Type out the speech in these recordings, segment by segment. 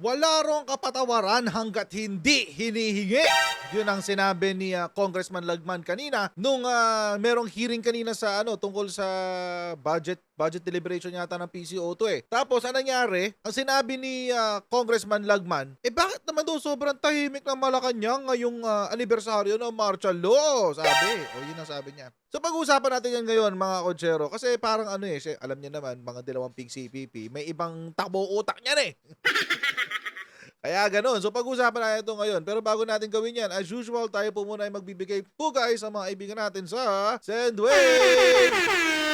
Wala rong kapatawaran hanggat hindi hinihingi. Yun ang sinabi ni Congressman Lagman kanina nung merong hearing kanina sa tungkol sa budget deliberation yata ng PCO2 eh. Tapos ang nangyari, ang sinabi ni Congressman Lagman, bakit naman daw sobrang tahimik ng Malacanang ngayong anibersaryo ng martial law? Sabi. Yun ang sabi niya. So pag-uusapan natin yan ngayon mga kodsero kasi parang alam niyo naman mga dalawang pig CPP, may ibang takbo utak niyan eh. Kaya ganun. So pag-usapan natin ito ngayon. Pero bago natin gawin yan, as usual, tayo po muna ay magbibigay pugay sa mga kaibigan natin sa Sendwave!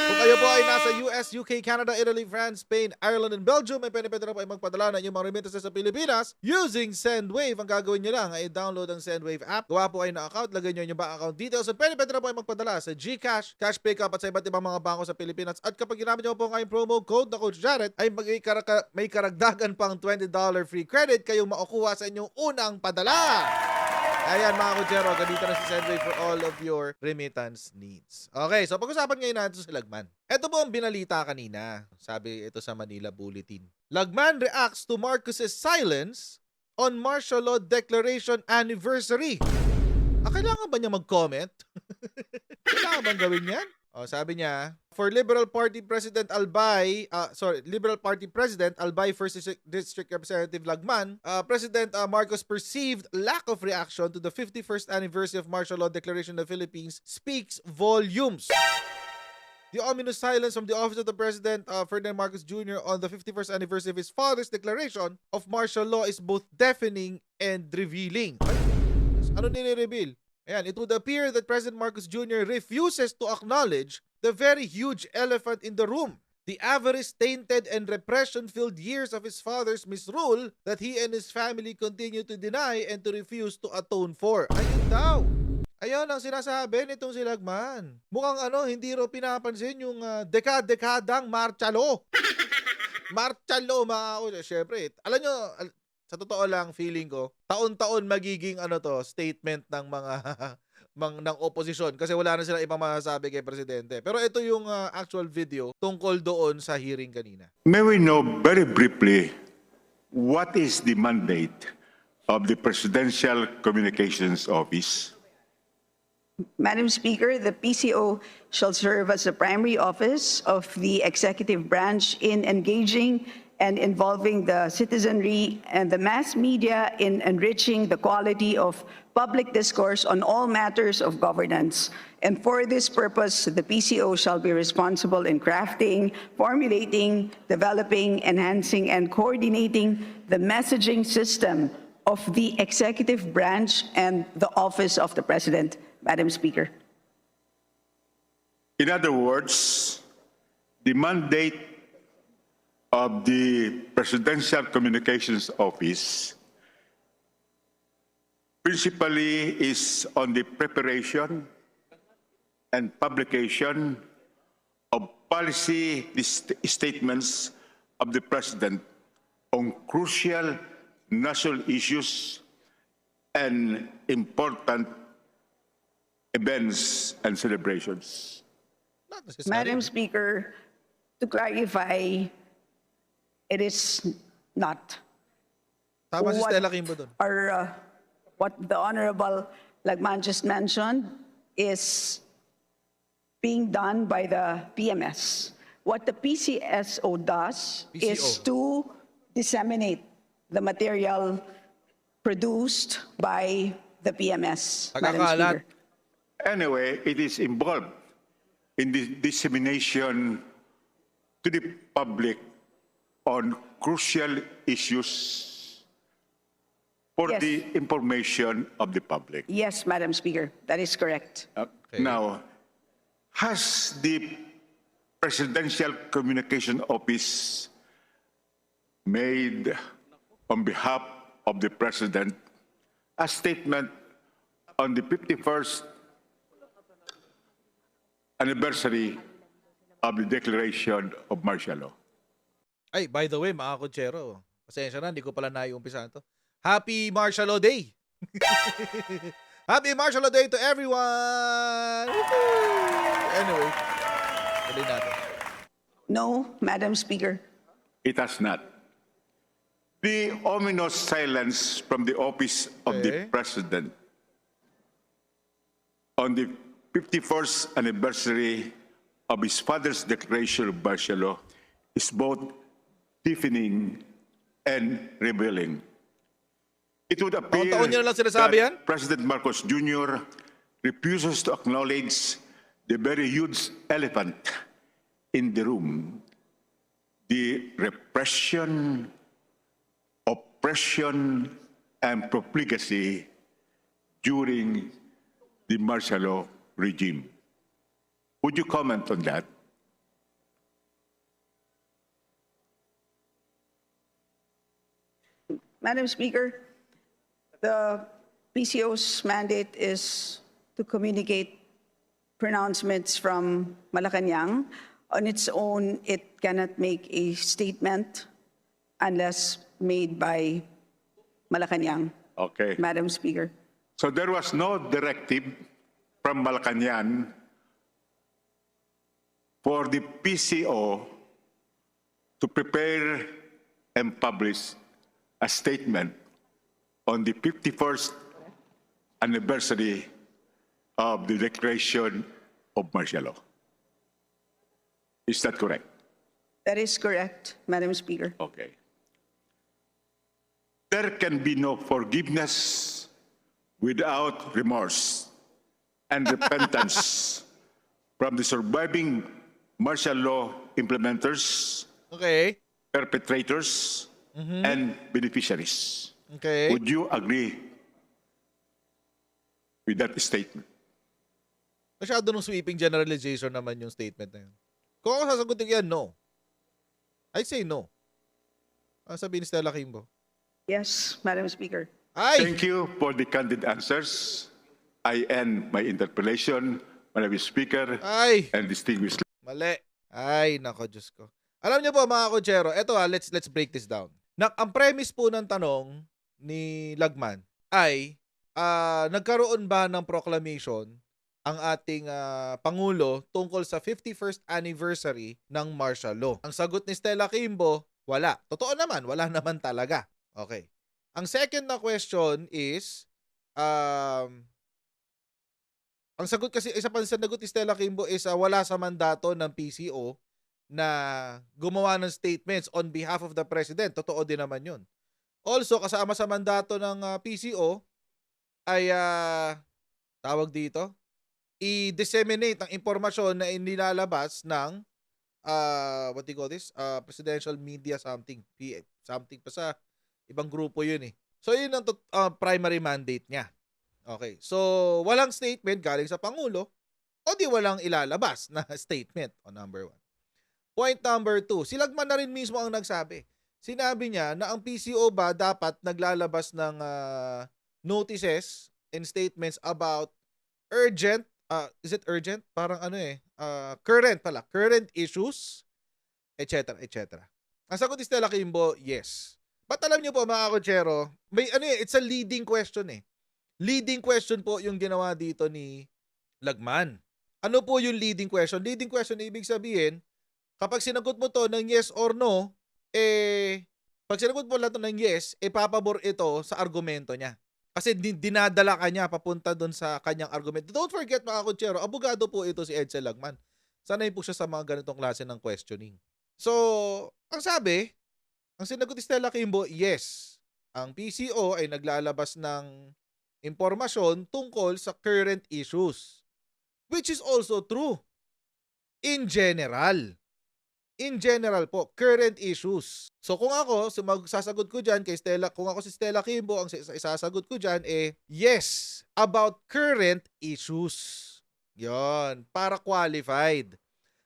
Kung kayo po ay nasa US, UK, Canada, Italy, France, Spain, Ireland, and Belgium, may pwede na po ay magpadala ng inyong mga remittances sa Pilipinas using Sendwave. Ang gagawin nyo lang ay download ang Sendwave app. Gawa po ay na account, lagay nyo yung bank account details, at pwede na po ay magpadala sa GCash, Cash Pickup, at sa iba't ibang mga bangko sa Pilipinas. At kapag ginamit nyo po ang kayong promo code na Coach Jared, ay may karagdagan pang $20 free credit kayo makukuha sa inyong unang padala. Ayan mga kutsero, ganito na si Sendwave for all of your remittance needs. Okay, so pag-usapan ngayon natin sa Lagman. Ito po ang binalita kanina. Sabi ito sa Manila Bulletin. Lagman reacts to Marcos's silence on martial law declaration anniversary. Kailangan ba niya mag-comment? Kailangan bang gawin yan? Sabi niya, for Liberal Party President Albay 1st District Representative Lagman, President Marcos perceived lack of reaction to the 51st anniversary of martial law declaration of the Philippines speaks volumes. The ominous silence from the office of the President Ferdinand Marcos Jr. on the 51st anniversary of his father's declaration of martial law is both deafening and revealing. Ano nire-reveal? Ayan, it would appear that President Marcos Jr. refuses to acknowledge the very huge elephant in the room. The avarice, tainted, and repression-filled years of his father's misrule that he and his family continue to deny and to refuse to atone for. Ayun daw. Ayun ang sinasabi nitong si Lagman. Mukhang hindi raw pinapansin yung dekadang martial law. Martial law, syempre. Alam nyo, sa totoo lang, feeling ko, taon-taon magiging statement ng mga ng oposisyon kasi wala na sila ibang masasabi kay Presidente. Pero ito yung actual video tungkol doon sa hearing kanina. May we know very briefly what is the mandate of the Presidential Communications Office? Madam Speaker, the PCO shall serve as the primary office of the executive branch in engaging and involving the citizenry and the mass media in enriching the quality of public discourse on all matters of governance. And for this purpose, the PCO shall be responsible in crafting, formulating, developing, enhancing, and coordinating the messaging system of the executive branch and the office of the President, Madam Speaker. In other words, the mandate of the Presidential Communications Office principally is on the preparation and publication of policy statements of the President on crucial national issues and important events and celebrations. Not necessarily. Madam Speaker, to clarify, it is not. Tama si Stella Kimbo doon. What the Honorable Lagman just mentioned is being done by the PMS. What the PCSO does is to disseminate the material produced by the PMS, Madam Pagkakalat. Speaker. Anyway, it is involved in the dissemination to the public on crucial issues for Yes. the information of the public. Yes, Madam Speaker, that is correct. Okay. Now, has the Presidential Communication Office made, on behalf of the President, a statement on the 51st anniversary of the declaration of martial law? Ay, by the way, mga kutsero, pasensya na, hindi ko pala naiumpisa ito. Happy Martial Law Day! Happy Martial Law Day to everyone! Woohoo! Anyway, tuloy natin. No, Madam Speaker. It has not. The ominous silence from the office of the Okay. president on the 51st anniversary of his father's declaration of martial law is both deafening and revealing. It would appear Taon-taon niyo na lang sinasabi yan? that President Marcos Jr. refuses to acknowledge the very huge elephant in the room, the repression, oppression, and profligacy during the martial law regime. Would you comment on that? Madam Speaker, the PCO's mandate is to communicate pronouncements from Malacanang. On its own, it cannot make a statement unless made by Malacanang, Okay. Madam Speaker. So there was no directive from Malacanang for the PCO to prepare and publish a statement on the 51st anniversary of the declaration of martial law. Is that correct? That is correct, Madam Speaker. Okay. There can be no forgiveness without remorse and repentance from the surviving martial law implementers, Okay. perpetrators, and beneficiaries. Okay. Would you agree with that statement? Masyado nung sweeping generalization naman yung statement na yun. Kung ako sasagutin ko yan, no. I say no. Ang sabihin ni Stella Kimbo. Yes, Madam Speaker. Ay! Thank you for the candid answers. I end my interpellation, Madam Speaker, Ay! and distinguished. Mali. Ay, nako, Diyos ko. Alam niyo po, mga kotsero, eto let's break this down. Ang premise po ng tanong ni Lagman ay, nagkaroon ba ng proclamation ang ating Pangulo tungkol sa 51st anniversary ng martial law? Ang sagot ni Stella Kimbo, wala. Totoo naman, wala naman talaga. Okay. Ang second na question is, ang sagot kasi, isa pa sa sagot ni Stella Kimbo is wala sa mandato ng PCO na gumawa ng statements on behalf of the President. Totoo din naman yun. Also, kasama sa mandato ng PCO ay, tawag dito, i-disseminate ang impormasyon na inilalabas ng, what do you call this? Presidential Media something. Something pa sa ibang grupo yun eh. So, yun ang primary mandate niya. Okay. So, walang statement galing sa Pangulo o di walang ilalabas na statement on number 1. Point number 2, si Lagman na rin mismo ang nagsabi. Sinabi niya na ang PCO ba dapat naglalabas ng notices and statements about urgent, is it urgent? Parang current issues, etc. etc. Ang sagot ni Stella Kimbo, yes. But alam niyo po mga kotsero, may it's a leading question eh. Leading question po yung ginawa dito ni Lagman. Ano po yung leading question? Leading question, ibig sabihin, kapag sinagot mo to ng yes or no, pag sinagot mo lang to ng yes, papabor ito sa argumento niya. Kasi dinadala ka niya papunta doon sa kanyang argumento. Don't forget mga kotsero, abogado po ito si Edsel Lagman. Sanay po siya sa mga ganitong klase ng questioning. So, ang sabi, ang sinagot ni Stella Kimbo, yes, ang PCO ay naglalabas ng impormasyon tungkol sa current issues. Which is also true. In general. In general po, current issues. So kung ako, magsasagot ko dyan kay Stella, kung ako si Stella Kimbo, ang isasagot ko dyan yes, about current issues. Yon, para qualified.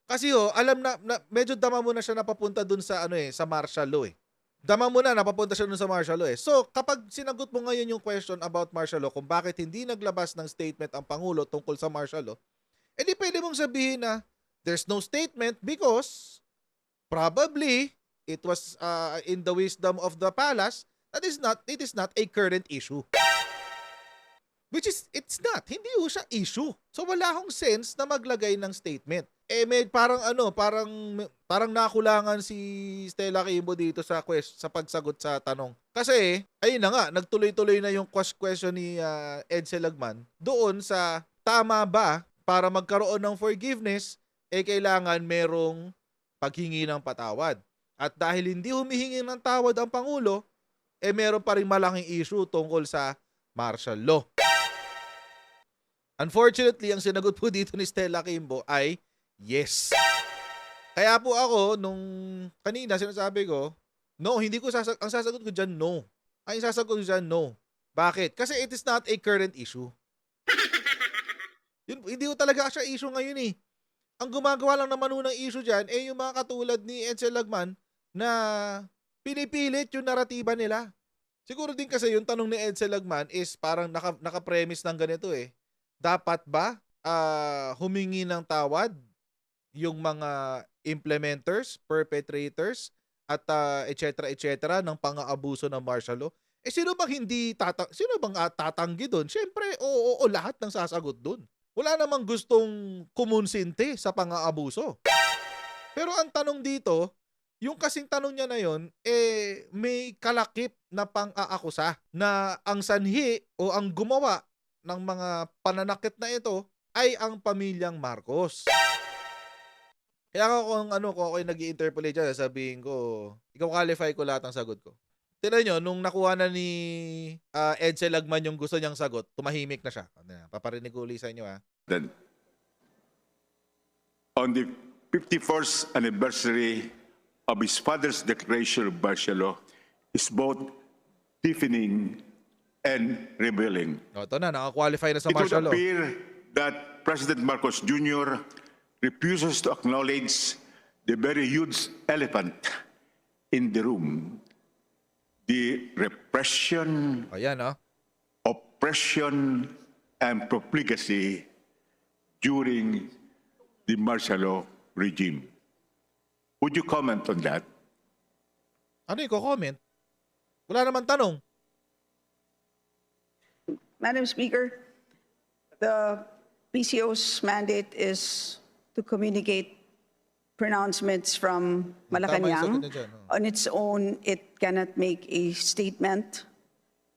Kasi alam na medyo dama mo na siya napapunta dun sa sa martial law eh. Dama mo na napapunta siya dun sa martial law eh. So kapag sinagot mo ngayon yung question about martial law, kung bakit hindi naglabas ng statement ang Pangulo tungkol sa martial law, edi pwede mong sabihin na there's no statement because probably it was in the wisdom of the palace that it is not a current issue. Which is, it's not. Hindi ho siya issue. So wala hong sense na maglagay ng statement. may parang nakulangan si Stella Quimbo dito sa pagsagot sa tanong. Kasi ayun na nga, nagtuloy-tuloy na yung question ni Edsel Lagman doon sa tama ba para magkaroon ng forgiveness kailangan merong paghingi ng patawad. At dahil hindi humihingi ng tawad ang Pangulo, meron pa ring malaking issue tungkol sa martial law. Unfortunately, ang sinagot po dito ni Stella Quimbo ay yes. Kaya po ako, nung kanina sinasabi ko, no, ang sasagot ko dyan, no. Ang sasagot ko dyan, no. Bakit? Kasi it is not a current issue. Hindi ko talaga siya issue ngayon eh. Ang gumagawa lang naman ng issue dyan, yung mga katulad ni Edsel Lagman na pinipilit yung naratiba nila. Siguro din kasi yung tanong ni Edsel Lagman is parang naka-premise ng ganito eh. Dapat ba humingi ng tawad yung mga implementers, perpetrators, at etc. ng pang-aabuso ng martial law? Sino bang tatanggi doon? Siyempre, oo, lahat ng sasagot doon. Wala namang gustong kumonsinti sa pang-aabuso. Pero ang tanong dito, yung kasing tanong niya na yon, may kalakip na pang-aakusa na ang sanhi o ang gumawa ng mga pananakit na ito ay ang pamilyang Marcos. Kaya kung ako yung nag-i-interpolate dyan, sabihin ko, ikaw qualify ko lahat ng sagot ko. Tignan nyo, nung nakuha na ni Edsel Lagman yung gusto niyang sagot, tumahimik na siya. Paparinig ko ulit sa inyo ha. Then, on the 51st anniversary of his father's declaration of martial law is both deafening and revealing. Ito na, nakakwalify na sa It would martial law. appear that President Marcos Jr. refuses to acknowledge the very huge elephant in the room, the repression, Ayan oppression, and profligacy during the martial law regime. Would you comment on that? Ano yung comment? Wala naman tanong. Madam Speaker, the PCO's mandate is to communicate pronouncements from Tama yung sagot Malacanang. niya dyan, On its own, it cannot make a statement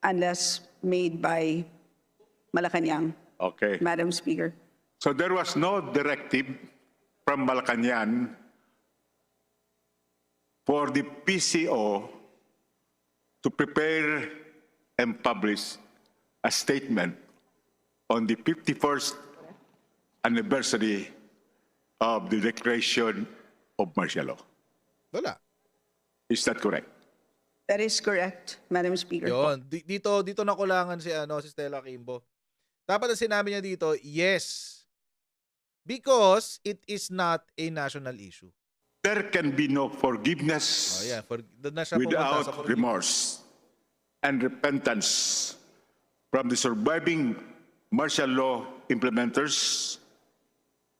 unless made by Malacanang, Okay. Madam Speaker. So there was no directive from Malacanang for the PCO to prepare and publish a statement on the 51st anniversary of the declaration of martial law. Wala. Is that correct? That is correct, Madam Speaker. Yun. Dito nakulangan si Stella Quimbo. Dapat ang sinabi niya dito, yes. Because it is not a national issue. There can be no forgiveness Doon na siya pumunta sa without remorse and repentance from the surviving martial law implementers,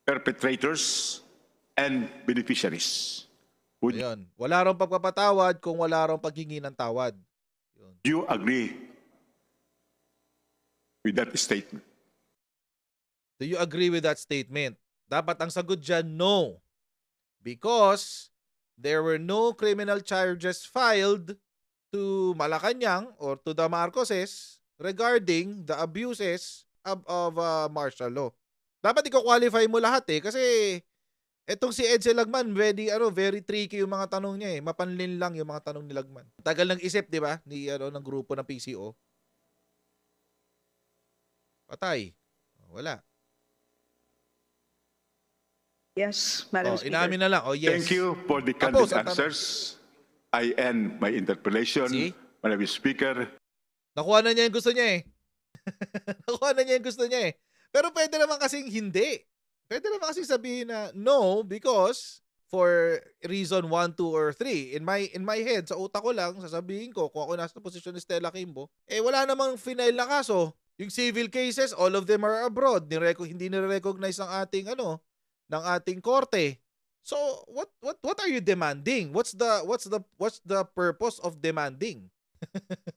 perpetrators, and beneficiaries. Would Ayun. Wala rong pagpapatawad kung wala rong paghingi ng tawad. Yun. you agree with that statement? Do you agree with that statement? Dapat ang sagot dyan, no. Because there were no criminal charges filed to Malacanang or to the Marcoses regarding the abuses of martial law. Dapat i-qualify mo lahat kasi etong si Edsel Lagman, very tricky yung mga tanong niya Mapanlin lang yung mga tanong ni Lagman. Tagal ng isip, di ba? Ng grupo ng PCO. Patay. Wala. Yes, Madam Speaker. Inamin na lang. Yes. Thank you for the Tapos, candid ang answers. I end my interpellation, See? Madam Speaker. Nakuha na niya yung gusto niya Nakuha na niya yung gusto niya Pero pwede naman kasing hindi. Pwede naman kasing sabihin na no because for reason 1, 2, or 3. In my head, sa utak ko lang, sasabihin ko kung ako nasa posisyon ni Stella Quimbo, wala namang final na kaso. Yung civil cases, all of them are abroad. Hindi nire-recognize ng ating korte. So, what are you demanding? What's the purpose of demanding?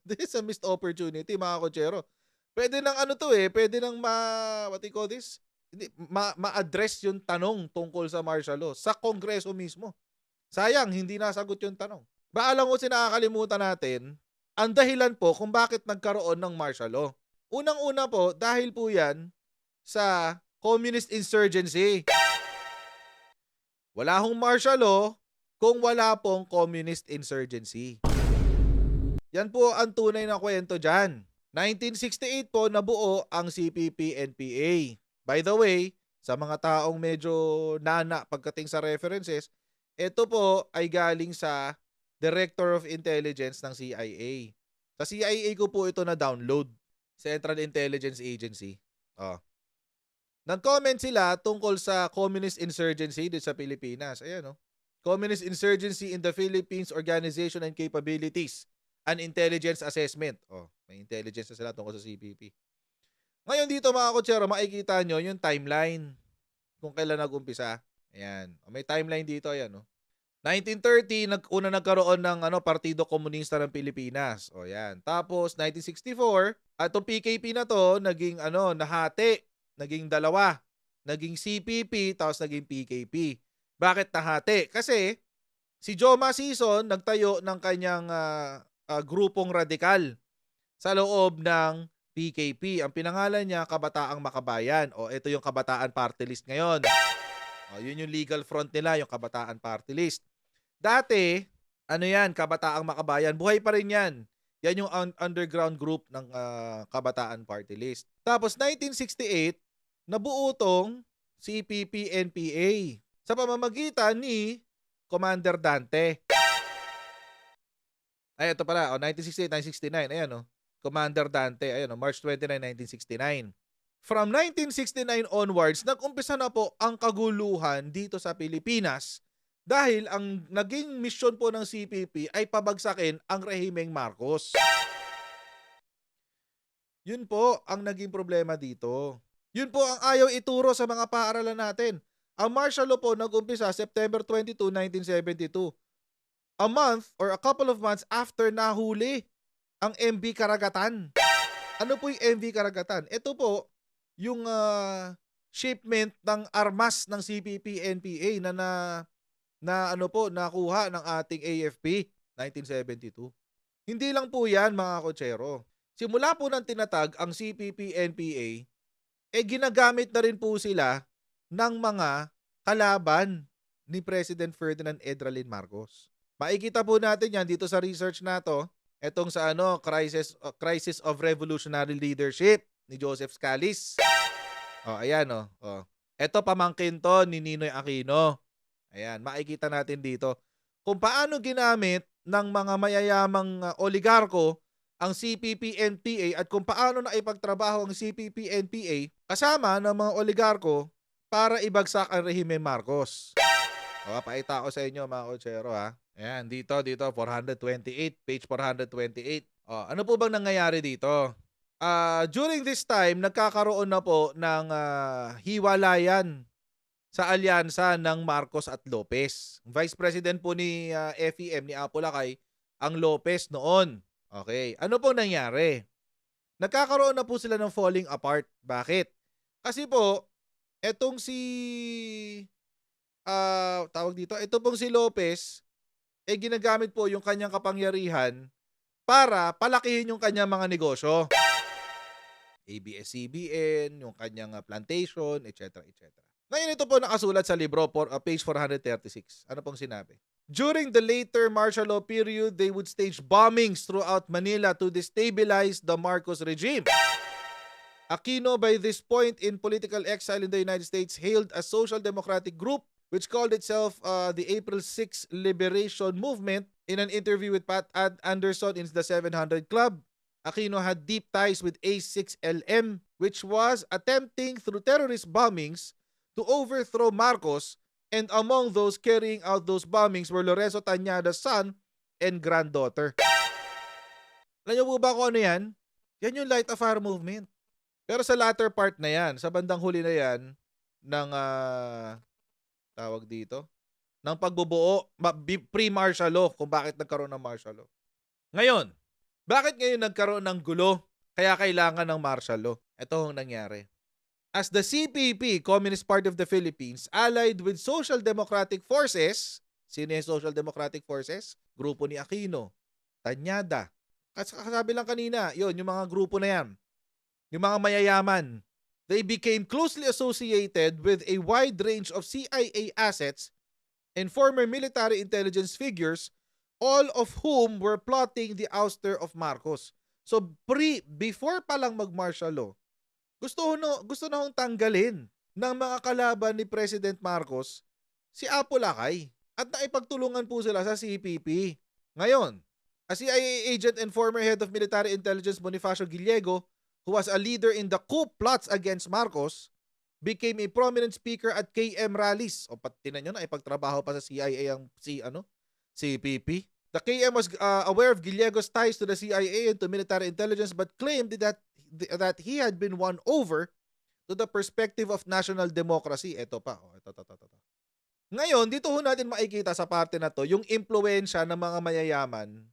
This is a missed opportunity, mga kotsero. Pwede nang pwede nang what do you call this? ma-address yung tanong tungkol sa martial law sa Kongreso mismo. Sayang, hindi nasagot yung tanong. Alam ko nakakalimutan natin, ang dahilan po kung bakit nagkaroon ng martial law. Unang-una po, dahil po yan sa communist insurgency. Wala hong martial law kung wala pong communist insurgency. Yan po ang tunay na kwento dyan. 1968 po nabuo ang CPP-NPA. By the way, sa mga taong medyo nana pagdating sa references, ito po ay galing sa Director of Intelligence ng CIA. Sa CIA ko po ito na-download. Central Intelligence Agency. Nag-comment sila tungkol sa communist insurgency dito sa Pilipinas. Ayan, Communist Insurgency in the Philippines Organization and Capabilities. An Intelligence Assessment. May intelligence na sila tungkol sa CPP. Ngayon dito mga kotsero, makikita nyo yung timeline kung kailan nag-umpisa. Ayan. May timeline dito. Ayan, 1930, una nagkaroon ng Partido Komunista ng Pilipinas. Ayan. Tapos, 1964, itong PKP na to, naging nahati. Naging dalawa. Naging CPP, tapos naging PKP. Bakit nahati? Kasi, si Joma Sison nagtayo ng kanyang grupong radikal sa loob ng PKP. Ang pinangalan niya, Kabataang Makabayan. Ito yung Kabataan Party List ngayon. Yun yung legal front nila, yung Kabataan Party List. Dati, Kabataang Makabayan. Buhay pa rin yan. Yan yung underground group ng Kabataan Party List. Tapos, 1968, nabuo tong CPP-NPA sa pamamagitan ni Commander Dante. Ay, ito pala. 1968, 1969. Ayan, Commander Dante. Ayan, March 29, 1969. From 1969 onwards, nag-umpisa na po ang kaguluhan dito sa Pilipinas dahil ang naging misyon po ng CPP ay pabagsakin ang rehimeng Marcos. Yun po ang naging problema dito. Yun po ang ayaw ituro sa mga paaralan natin. Ang martial law po nag-umpisa September 22, 1972. A month or a couple of months after nahuli ang MV Karagatan. Ano po yung MV Karagatan? Ito po yung shipment ng armas ng CPP-NPA na nakuha ng ating AFP 1972. Hindi lang po yan mga kotsero. Simula po ng tinatag ang CPP-NPA, ginagamit na rin po sila ng mga kalaban ni President Ferdinand Edralin Marcos. Makikita po natin yan dito sa research na to. Etong sa Crisis of Revolutionary Leadership ni Joseph Scalise. Ayan. Ito pamangkin to ni Ninoy Aquino. Ayan, makikita natin dito kung paano ginamit ng mga mayayamang oligarko ang CPP-NPA at kung paano na ipagtrabaho ang CPP-NPA kasama ng mga oligarko para ibagsak ang rehime Marcos. Pakita ko sa inyo mga kotsero ha. Ayan, dito, 428, page 428. Ano po bang nangyayari dito? During this time, nagkakaroon na po ng hiwalayan sa alyansa ng Marcos at Lopez. Vice President po ni FEM, ni Apolacay, ang Lopez noon. Okay. Ano po nangyari? Nagkakaroon na po sila ng falling apart. Bakit? Kasi po, etong ito pong si Lopez, ginagamit po yung kanyang kapangyarihan para palakihin yung kanyang mga negosyo. ABS-CBN, yung kanyang plantation, etc. etc. Ngayon ito po nakasulat sa libro, page 436. Ano pong sinabi? During the later martial law period, they would stage bombings throughout Manila to destabilize the Marcos regime. Aquino, by this point in political exile in the United States, hailed a social democratic group which called itself the April 6 Liberation Movement. In an interview with Pat Anderson in the 700 Club, Aquino had deep ties with A6LM, which was attempting through terrorist bombings to overthrow Marcos, and among those carrying out those bombings were Lorenzo Tañada's son and granddaughter. Alam niyo po ba kung ano yan? Yan yung Light a Fire movement. Pero sa latter part na yan, sa bandang huli na yan, ng tawag dito, ng pagbubuo, pre-martial law, kung bakit nagkaroon ng martial law. Ngayon, bakit ngayon nagkaroon ng gulo kaya kailangan ng martial law? Ito ang nangyari. as the CPP, Communist Party of the Philippines, allied with Social Democratic Forces. Sino yung Social Democratic Forces? Grupo ni Aquino, Tanyada. Kasabi lang kanina, yun, yung mga grupo na yan. Yung mga mayayaman. They became closely associated with a wide range of CIA assets and former military intelligence figures, all of whom were plotting the ouster of Marcos. So before pa lang mag-martial law, gusto na hong tanggalin ng mga kalaban ni President Marcos si Apo Lakay at naipagtulungan po sila sa CPP. Ngayon, a CIA agent and former head of military intelligence Bonifacio Gillego, who was a leader in the coup plots against Marcos, became a prominent speaker at KM rallies. O pati na nyo na ipagtrabaho pa sa CIA ang CPP. The KM was aware of Gillego's ties to the CIA and to military intelligence but claimed that he had been won over to the perspective of national democracy. Ito pa. Ito. Ngayon, dito ho natin makikita sa parte na to yung impluwensya ng mga mayayaman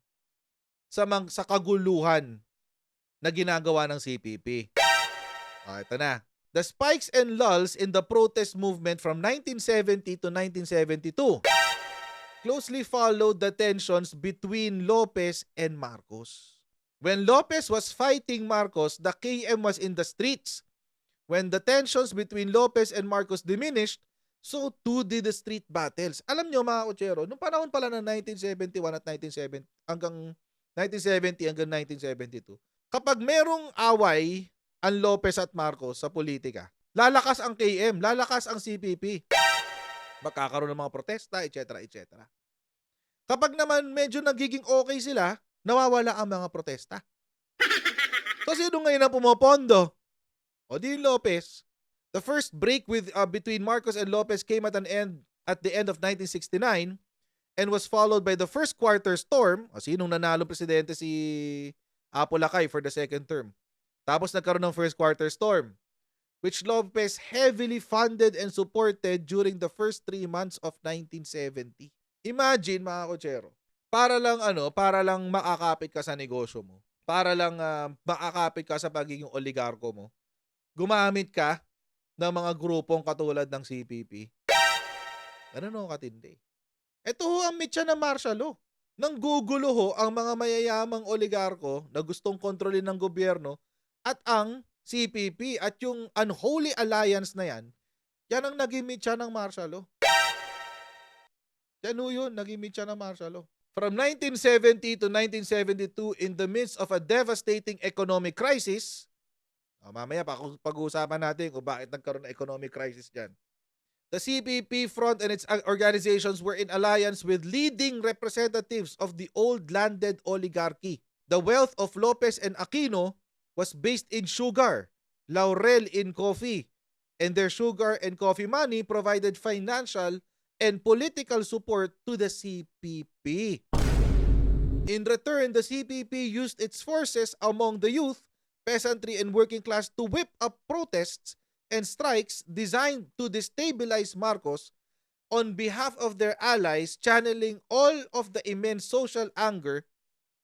sa kaguluhan na ginagawa ng CPP. Ito na. The spikes and lulls in the protest movement from 1970 to 1972 closely followed the tensions between Lopez and Marcos. When Lopez was fighting Marcos, the KM was in the streets. When the tensions between Lopez and Marcos diminished, so too did the street battles. Alam nyo mga kutsero, nung panahon pala ng 1971 at 1970 hanggang 1972, kapag merong away ang Lopez at Marcos sa politika, lalakas ang KM, lalakas ang CPP. Magkakaroon ng mga protesta, etc. etc. Kapag naman medyo nagiging okay sila, nawawala ang mga protesta. So sino ngayon ang pumopondo? O di Lopez. The first break between Marcos and Lopez came at the end of 1969 and was followed by the first quarter storm. O sinong nanalo presidente si Apo Lakay for the second term. Tapos nagkaroon ng first quarter storm, which Lopez heavily funded and supported during the first 3 months of 1970. Imagine mga kutsero, para lang makakapit ka sa negosyo mo, para lang makakapit ka sa pagiging oligarko mo, gumamit ka ng mga grupong katulad ng CPP. Ganun o katindi. Ito ho ang mitya ng martial law. Nanggugulo ho ang mga mayayamang oligarko na gustong kontrolin ng gobyerno at ang CPP at yung unholy alliance na yan ang naging mitya ng martial law. Yan ho yun, naging mitya ng martial law. From 1970 to 1972, in the midst of a devastating economic crisis, mamaya pag-uusapan natin kung bakit nagkaroon ng economic crisis dyan. The CPP front and its organizations were in alliance with leading representatives of the old landed oligarchy. The wealth of Lopez and Aquino was based in sugar, laurel in coffee, and their sugar and coffee money provided financial and political support to the CPP. In return, the CPP used its forces among the youth, peasantry, and working class to whip up protests and strikes designed to destabilize Marcos on behalf of their allies, channeling all of the immense social anger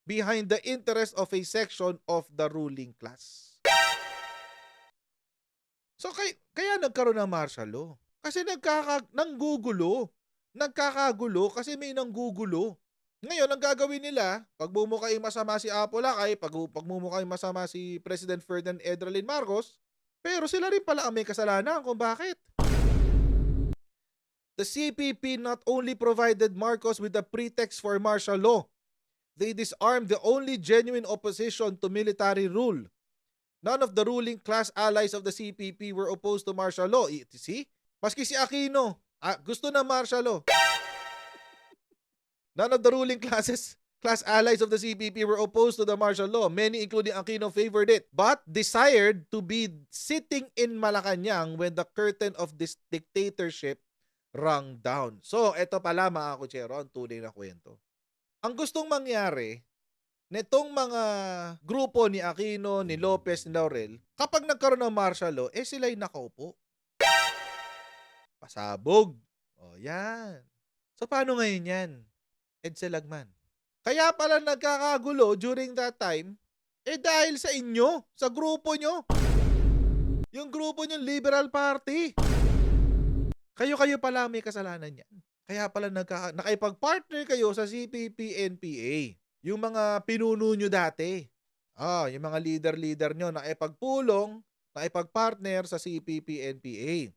behind the interest of a section of the ruling class. So kaya nagkaroon ng martial law. Kasi nanggugulo. Nagkakagulo kasi may nanggugulo. Ngayon, ang gagawin nila, pagmumukhang masama si Apo Lakay, pagmumukhang masama si President Ferdinand Edralin Marcos, pero sila rin pala ang may kasalanan kung bakit. The CPP not only provided Marcos with a pretext for martial law, they disarmed the only genuine opposition to military rule. None of the ruling class allies of the CPP were opposed to martial law. See? Maski si Aquino, gusto ng martial law. None of the ruling class allies of the CPP were opposed to the martial law. Many, including Aquino, favored it, but desired to be sitting in Malacanang when the curtain of this dictatorship rung down. So, eto pala mga kutsero, ang tunay na kwento. Ang gustong mangyari netong mga grupo ni Aquino, ni Lopez, ni Laurel, kapag nagkaroon ng martial law, sila'y nakaupo. Pasabog. O, yan. So, paano ngayon yan? Edsel Lagman. Kaya pala nagkakagulo during that time, dahil sa inyo, sa grupo nyo. Yung grupo niyong Liberal Party. Kayo-kayo pala may kasalanan yan. Kaya pala nakipag-partner kayo sa CPP-NPA. Yung mga pinuno nyo dati. Yung mga leader-leader nyo nakipagpulong, nakipag-partner sa CPP-NPA.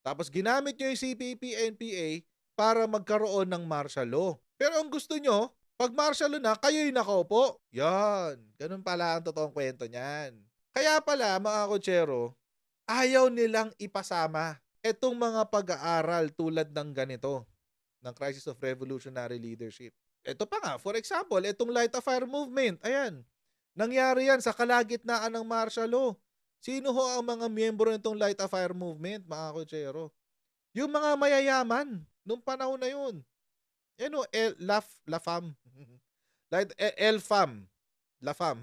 Tapos ginamit nyo yung CPP-NPA para magkaroon ng martial law. Pero ang gusto nyo, pag martial law na, kayo'y nakaupo. Yan. Ganun pala ang totoong kwento niyan. Kaya pala, mga kotsero, ayaw nilang ipasama etong mga pag-aaral tulad ng ganito, ng Crisis of Revolutionary Leadership. Ito pa nga, for example, itong Light a Fire Movement. Ayan. Nangyari yan sa kalagitnaan ng martial law. Sino ho ang mga miyembro nitong Light a Fire Movement, mga kotsero? Yung mga mayayaman nung panahon na yun. Ano, LAFAM. LFAM.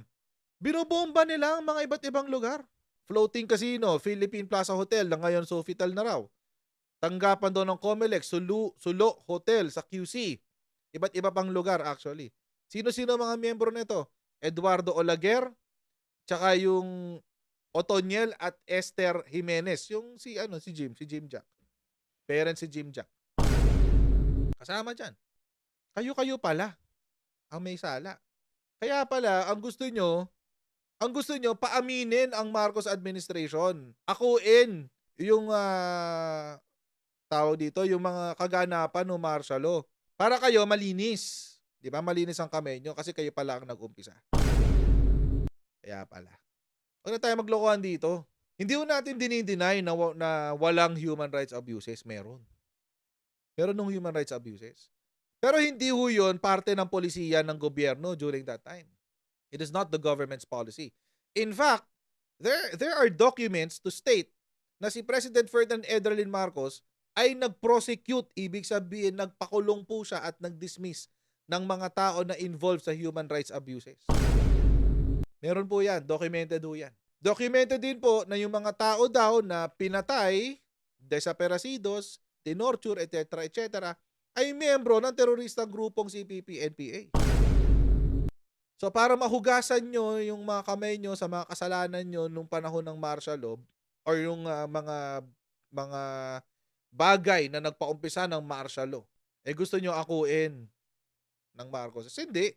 Binobomba nila ang mga iba't ibang lugar. Floating Casino, Philippine Plaza Hotel na ngayon Sofitel na raw. Tanggapan doon ng Comelec, Sulo Hotel sa QC. Iba't iba pang lugar actually. Sino-sino mga miyembro nito? Eduardo Olaguer, tsaka yung Otoniel at Esther Jimenez. Yung si Jim Jack. Parents si Jim Jack. Kasama dyan. Kayo-kayo pala ang may sala. Kaya pala, ang gusto nyo, paaminin ang Marcos administration. Akuin yung tao dito, yung mga kaganapan ng martial law. Para kayo malinis. Di ba? Malinis ang kamay nyo kasi kayo pala ang nag-umpisa. Kaya pala. Huwag na tayo maglokohan dito. Hindi ho natin dinideny na walang human rights abuses. Meron ng human rights abuses. Pero hindi ho yun parte ng polisiya ng gobyerno during that time. It is not the government's policy. In fact, there are documents to state na si President Ferdinand Edralin Marcos ay nag-prosecute, ibig sabihin nagpakulong po siya at nag-dismiss ng mga tao na involved sa human rights abuses. Meron po yan, documented ho yan. Documented din po na yung mga tao daw na pinatay, desaparecidos, tinorture, etc., ay miyembro ng teroristang grupong CPP-NPA. So para mahugasan nyo yung mga kamay nyo sa mga kasalanan nyo nung panahon ng martial law or yung mga bagay na nagpaumpisa ng martial law, gusto nyo akuin ng Marcos. Hindi.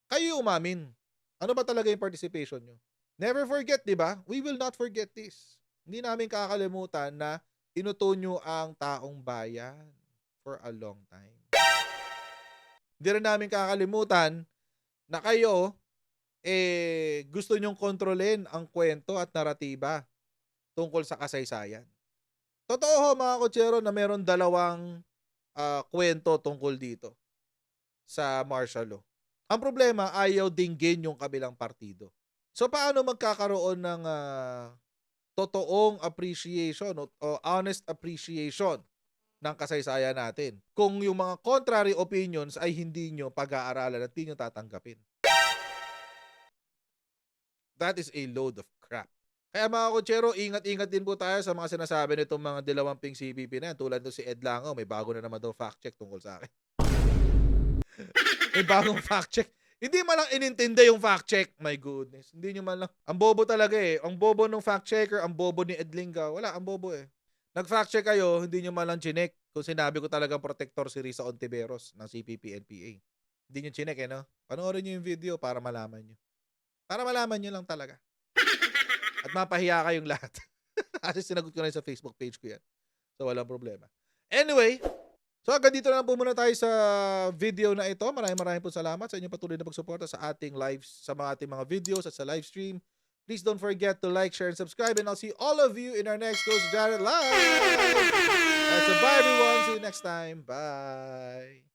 Kayo umamin. Ano ba talaga yung participation nyo? Never forget, di ba? We will not forget this. Hindi namin kakalimutan na inuto nyo ang taong bayan for a long time. Hindi rin namin kakalimutan na kayo, gusto nyong kontrolin ang kwento at naratiba tungkol sa kasaysayan. Totoo ho, mga kotsero, na meron dalawang kwento tungkol dito sa martial law. Ang problema, ayaw dinggin yung kabilang partido. So, paano magkakaroon ng totoong appreciation o honest appreciation ng kasaysayan natin kung yung mga contrary opinions ay hindi nyo pag-aaralan at hindi nyo tatanggapin? That is a load of crap. Kaya mga kotsero, ingat-ingat din po tayo sa mga sinasabi nitong mga dilawamping CPP na yan. Tulad doon si Ed Langaw, may bago na naman daw fact check tungkol sa akin. May bagong fact check. Hindi man lang inintindi yung fact check. My goodness. Hindi nyo man lang. Ang bobo talaga eh. Ang bobo ng fact checker, ang bobo ni Ed Lingaw. Wala, ang bobo eh. Nag-fact check kayo, hindi nyo man lang chinek kung sinabi ko talagang protector si Risa Ontiveros ng CPP-NPA. Hindi nyo chinek eh, no? Panoorin nyo yung video para malaman nyo. Para malaman nyo lang talaga. At mapahiya kayong lahat. Kasi sinagot ko na sa Facebook page ko yan. So, walang problema. Anyway, so hanggang dito na lang po muna tayo sa video na ito. Maraming po salamat sa inyong patuloy na pagsuporta sa ating lives, sa mga ating mga videos at sa live stream. Please don't forget to like, share, and subscribe. And I'll see all of you in our next Coach Jared Live. That's a bye everyone. See you next time. Bye.